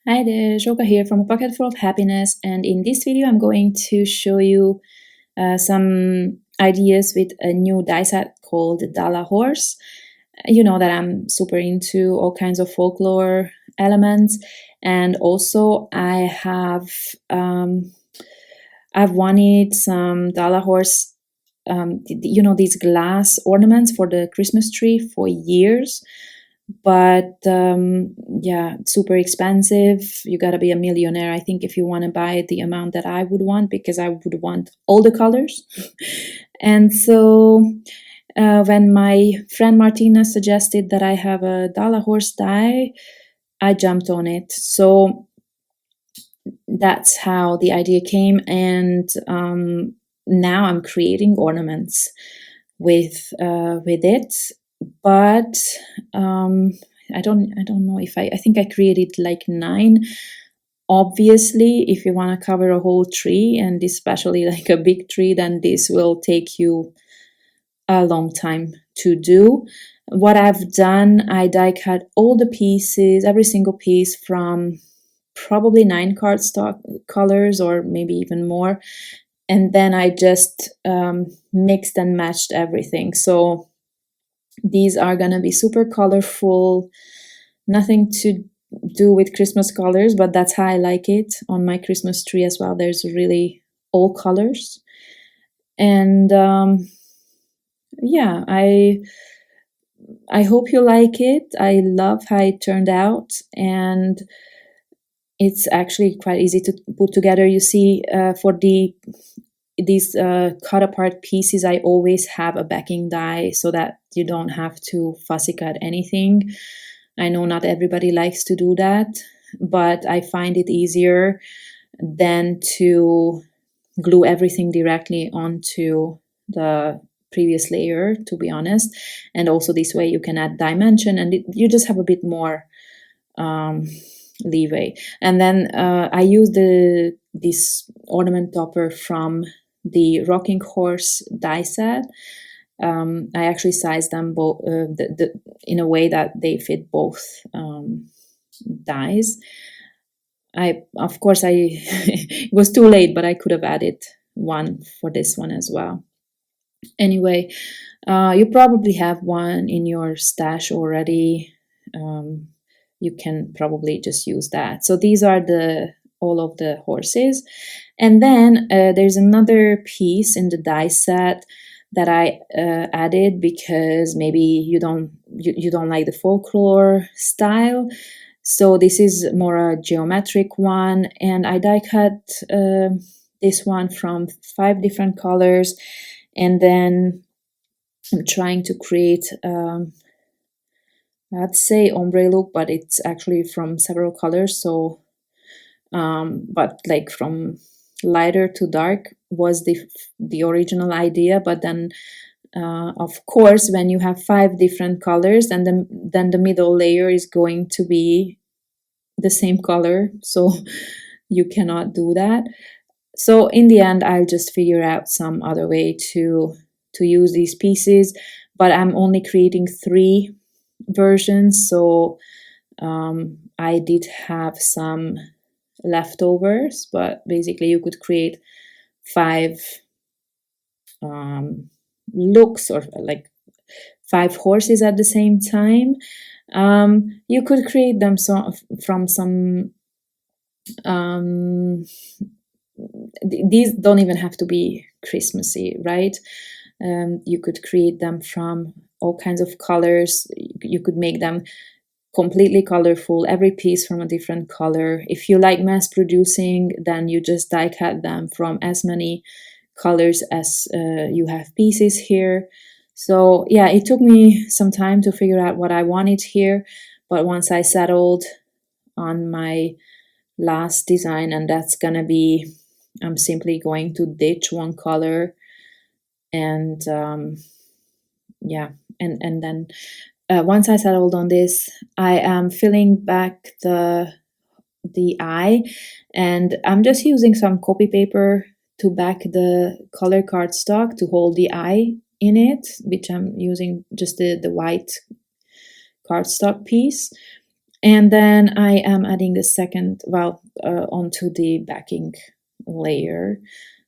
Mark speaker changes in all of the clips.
Speaker 1: Hi there, Joka here from A Pocket Full of Happiness, and in this video I'm going to show you some ideas with a new die set called Dala horse. You know that I'm super into all kinds of folklore elements, and also I've wanted some Dala horse, these glass ornaments for the Christmas tree for years. But yeah, super expensive. You gotta be a millionaire, I think, if you want to buy the amount that I would want, because I would want all the colors. And so when my friend Martina suggested that I have a Dala horse die, I jumped on it. So that's how the idea came, and now I'm creating ornaments with it. But I don't know if I think I created like 9. Obviously, if you want to cover a whole tree, and especially like a big tree, then this will take you a long time to do. What I've done, I die cut all the pieces, every single piece, from probably 9 cardstock colors or maybe even more, and then I just mixed and matched everything. So these are gonna be super colorful, nothing to do with Christmas colors, but that's how I like it on my Christmas tree as well. There's really all colors. And yeah, I hope you like it. I love how it turned out, and it's actually quite easy to put together. You see, for these cut apart pieces, I always have a backing die so that you don't have to fussy cut anything. I know not everybody likes to do that, but I find it easier than to glue everything directly onto the previous layer, to be honest. And also this way you can add dimension, and you just have a bit more leeway. And then I use this ornament topper from the Rocking Horse die set. I actually sized them both in a way that they fit both dies. Of course, it was too late, but I could have added one for this one as well. Anyway, you probably have one in your stash already. You can probably just use that. So these are all of the horses. And then there's another piece in the die set that I added because maybe you don't like the folklore style. So this is more a geometric one, and I die cut this one from 5 different colors, and then I'm trying to create I'd say ombre look, but it's actually from several colors. So but like from lighter to dark was the original idea, but then of course when you have 5 different colors, and then the middle layer is going to be the same color, so you cannot do that. So in the end I'll just figure out some other way to use these pieces, but I'm only creating 3 versions, so I did have some leftovers, but basically you could create 5 looks, or like 5 horses at the same time. You could create them from some these don't even have to be Christmassy, right? You could create them from all kinds of colors. You could make them completely colorful, every piece from a different color. If you like mass producing, then you just die cut them from as many colors as you have pieces here. So yeah, it took me some time to figure out what I wanted here, but once I settled on my last design, and that's gonna be, I'm simply going to ditch one color, and yeah, and then once I settled on this, I am filling back the eye, and I'm just using some copy paper to back the color cardstock to hold the eye in it, which I'm using just the white cardstock piece. And then I am adding the second, well, onto the backing layer.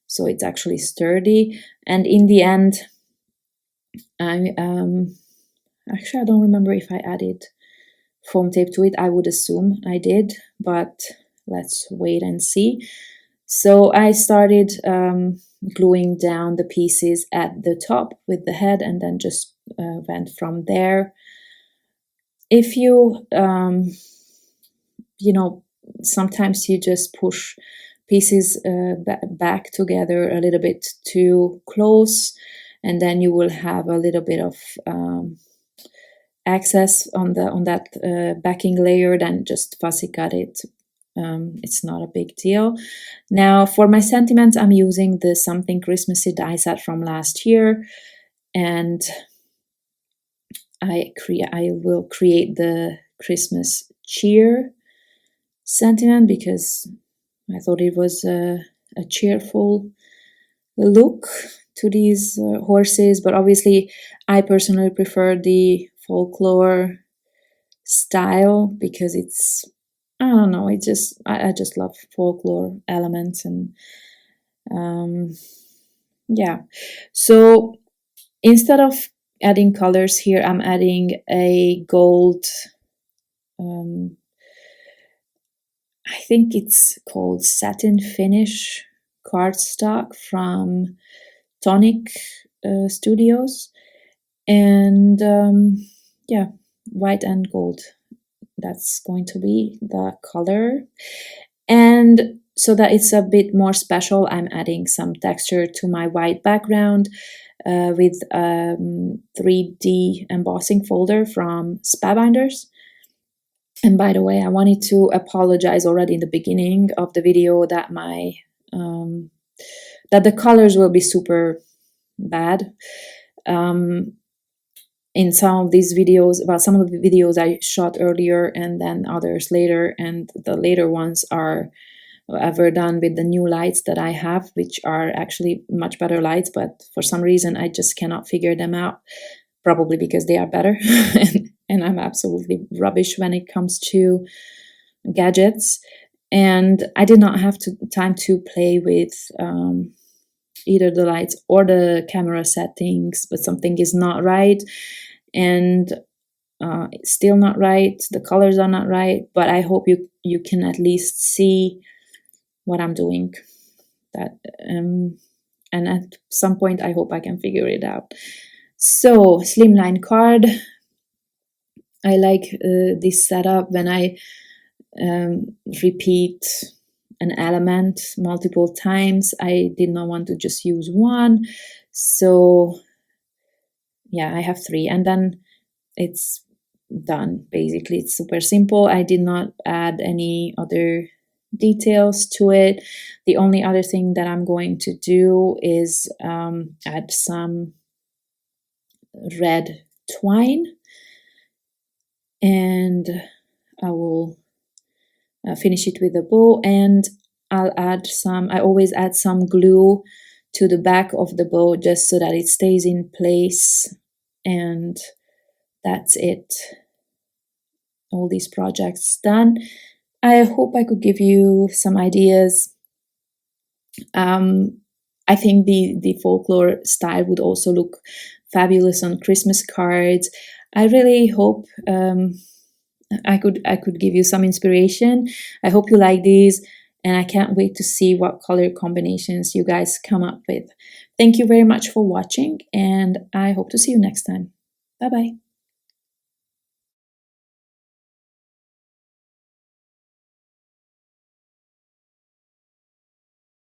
Speaker 1: So it's actually sturdy. And in the end, I actually, I don't remember if I added foam tape to it. I would assume I did, but let's wait and see. So I started gluing down the pieces at the top with the head, and then just went from there. If you, sometimes you just push pieces back together a little bit too close, and then you will have a little bit of excess on that backing layer. Then just fussy cut it. It's not a big deal. Now for my sentiments, I'm using the Something Christmassy die set from last year, and I will create the Christmas cheer sentiment because I thought it was a cheerful look to these horses. But obviously, I personally prefer the folklore style because it's, I don't know, I just love folklore elements. And yeah, so instead of adding colors here, I'm adding a gold, I think it's called satin finish cardstock from Tonic Studios, and yeah, white and gold. That's going to be the color. And so that it's a bit more special, I'm adding some texture to my white background with 3D embossing folder from Spabinders. And by the way, I wanted to apologize already in the beginning of the video that my that the colors will be super bad. In some of these videos, well, some of the videos I shot earlier and then others later, and the later ones are ever done with the new lights that I have, which are actually much better lights, but for some reason I just cannot figure them out, probably because they are better. And I'm absolutely rubbish when it comes to gadgets. And I did not have time to play with either the lights or the camera settings, but something is not right, and it's still not right. The colors are not right, but I hope you can at least see what I'm doing. That and at some point I hope I can figure it out. So slimline card. I like this setup when I repeat an element multiple times. I did not want to just use one, so yeah, I have 3, and then it's done. Basically, it's super simple. I did not add any other details to it. The only other thing that I'm going to do is add some red twine, and I will finish it with a bow, and I'll add I always add some glue to the back of the bow just so that it stays in place, and that's it. All these projects done. I hope I could give you some ideas. I think the folklore style would also look fabulous on Christmas cards. I really hope I could give you some inspiration. I hope you like these, and I can't wait to see what color combinations you guys come up with. Thank you very much for watching, and I hope to see you next time. Bye bye.